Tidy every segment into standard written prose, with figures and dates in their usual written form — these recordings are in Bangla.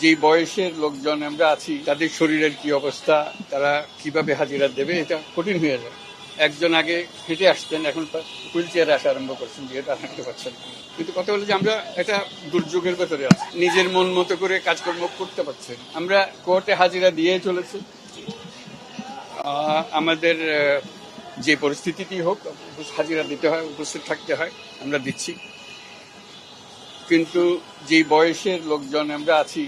যে বয়সের লোকজন আমরা আছি তাদের শরীরের কি অবস্থা, তারা কিভাবে হাজিরা দেবে, এটা কঠিন হয়ে যায়। একজন আগে হেঁটে আসতেন, এখন হুইল চেয়ারে আসা আরম্ভ করছেন, যেহেতু আর হাঁটতে পারছেন না। কিন্তু কথা হলো যে আমরা একটা দুর্যোগের ভেতরে আছি, নিজের মন মতো করে কাজকর্ম করতে পারছি না। আমরা কোর্টে হাজিরা দিয়ে চলেছি। আমাদের যে পরিস্থিতিটি হোক, হাজিরা দিতে হয়, উপস্থিত থাকতে হয়, আমরা দিচ্ছি। কিন্তু যে বয়সের লোকজন আমরা আছি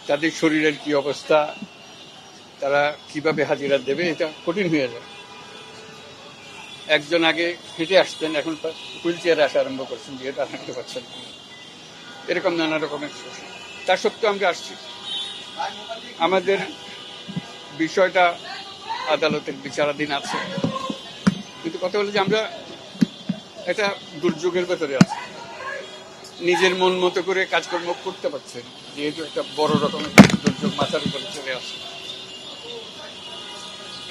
তাদের শরীরের কি অবস্থা, তারা কিভাবে হাজিরা দেবে, এটা কঠিন হয়ে যায়। একজন আগে হেঁটে আসতেন, এখন হুইল চেয়ারে আসা আরম্ভ করছেন, যেহেতু আর হাঁটতে পারছেন না। এরকম নানা রকমের তা সত্ত্বেও আমরা আসছি। আমাদের বিষয়টা আদালতের বিচারাধীন আছে, কিন্তু কথা হলো যে আমরা একটা দুর্যোগের ভেতরে আছি, নিজের মন মতো করে কাজকর্ম করতে পারছেন, যেহেতু একটা বড় রকমের দুর্যোগ মাথার উপরে চলে আসে।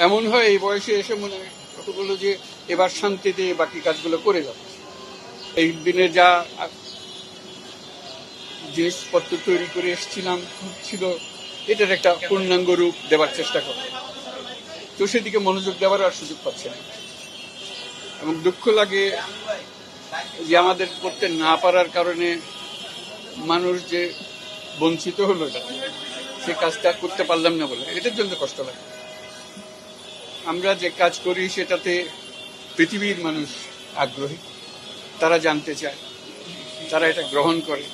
এমন হয় এই বয়সে এসে মনে কতগুলো যে এবার শান্তিতে বাকি কাজগুলো করে যাবে। এই দিনে যা জিনিসপত্র তৈরি করে এসেছিলাম ছিল, এটার একটা পূর্ণাঙ্গ রূপ দেওয়ার চেষ্টা করে, তো সেদিকে মনোযোগ দেওয়ার আর সুযোগ পাচ্ছে না। এবং দুঃখ লাগে যে আমাদের করতে না পারার কারণে মানুষ যে বঞ্চিত হলো, সে কাজটা করতে পারলাম না বলে এটার জন্য কষ্ট লাগে। আমরা যে কাজ করি সেটাতে পৃথিবীর মানুষ আগ্রহী, তারা জানতে চায়, তারা এটা গ্রহণ করে।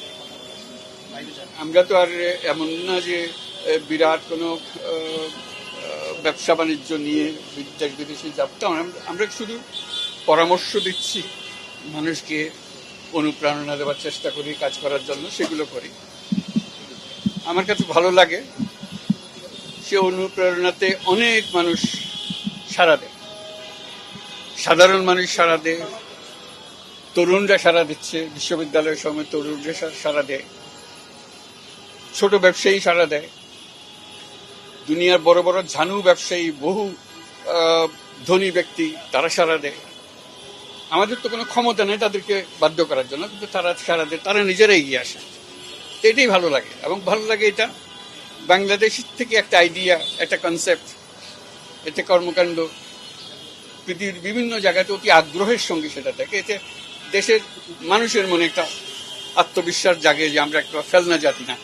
আমরা তো আর এমন না যে বিরাট কোনো ব্যবসা বাণিজ্য নিয়ে দেশ বিদেশে যাবতাম। আমরা শুধু পরামর্শ দিচ্ছি, মানুষকে অনুপ্রেরণা দেওয়ার চেষ্টা করি কাজ করার জন্য, সেগুলো করি। আমার কাছে ভালো লাগে, সে অনুপ্রেরণাতে অনেক মানুষ সাড়া দেয়, সাধারণ মানুষ সাড়া দেয়, তরুণরা সাড়া দিচ্ছে, বিশ্ববিদ্যালয়ের সময় তরুণরা সাড়া দেয়, ছোট ব্যবসায়ী সাড়া দেয়, দুনিয়ার বড় বড় ঝানু ব্যবসায়ী, বহু ধনী ব্যক্তি, তারা সাড়া দেয়। আমাদের তো কোনো ক্ষমতা নেই তাদেরকে বাধ্য করার জন্য, কিন্তু তারা সাড়া দেয়, তারা নিজেরা এগিয়ে আসে। এটাই ভালো লাগে। এবং ভালো লাগে এটা বাংলাদেশ থেকে একটা আইডিয়া, একটা কনসেপ্ট, এতে কর্মকাণ্ড পৃথিবীর বিভিন্ন জায়গাতে অতি আগ্রহের সঙ্গে সেটা থাকে। এতে দেশের মানুষের মনে একটা আত্মবিশ্বাস জাগে যে আমরা একটা ফেলনা জাতি না,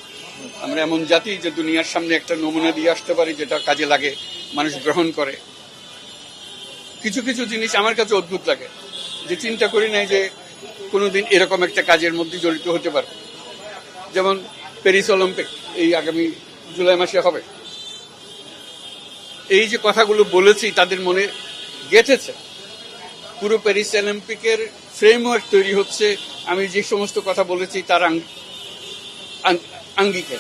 আমরা এমন জাতি যে দুনিয়ার সামনে একটা নমুনা দিয়ে আসতে পারি, যেটা কাজে লাগে, মানুষ গ্রহণ করে। কিছু কিছু জিনিস আমার কাছে অদ্ভুত লাগে, যে চিন্তা করি নাই যে কোনোদিন এরকম একটা কাজের মধ্যে জড়িত হতে পারে। যেমন প্যারিস অলিম্পিক এই আগামী জুলাই মাসে হবে, এই যে কথাগুলো বলেছি তাদের মনে গেঁথেছে। পুরো প্যারিস অলিম্পিকের ফ্রেমওয়ার্ক তৈরি হচ্ছে আমি যে সমস্ত কথা বলেছি তার আঙ্গিকে।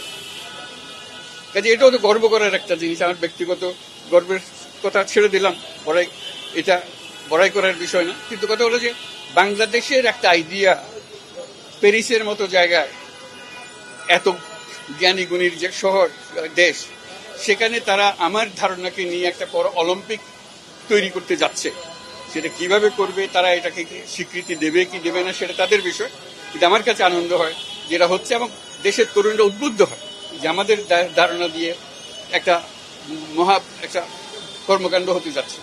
কাজে এটাও তো গর্ব করার একটা জিনিস। আমার ব্যক্তিগত গর্বের কথা ছেড়ে দিলাম, এটা বড়াই করার বিষয় না। কিন্তু কথা হলো যে বাংলাদেশের একটা আইডিয়া প্যারিসের মতো জায়গায়, এত জ্ঞানী গুণীর যে শহর, দেশ, সেখানে তারা আমার ধারণাকে নিয়ে একটা বড় অলিম্পিক তৈরি করতে যাচ্ছে। সেটা কিভাবে করবে, তারা এটাকে স্বীকৃতি দেবে কি দেবে না, সেটা তাদের বিষয়। কিন্তু আমার কাছে আনন্দ হয় যেটা হচ্ছে, এবং দেশের তরুণরা উদ্বুদ্ধ হয় যে আমাদের ধারণা দিয়ে একটা একটা কর্মকাণ্ড হতে যাচ্ছে।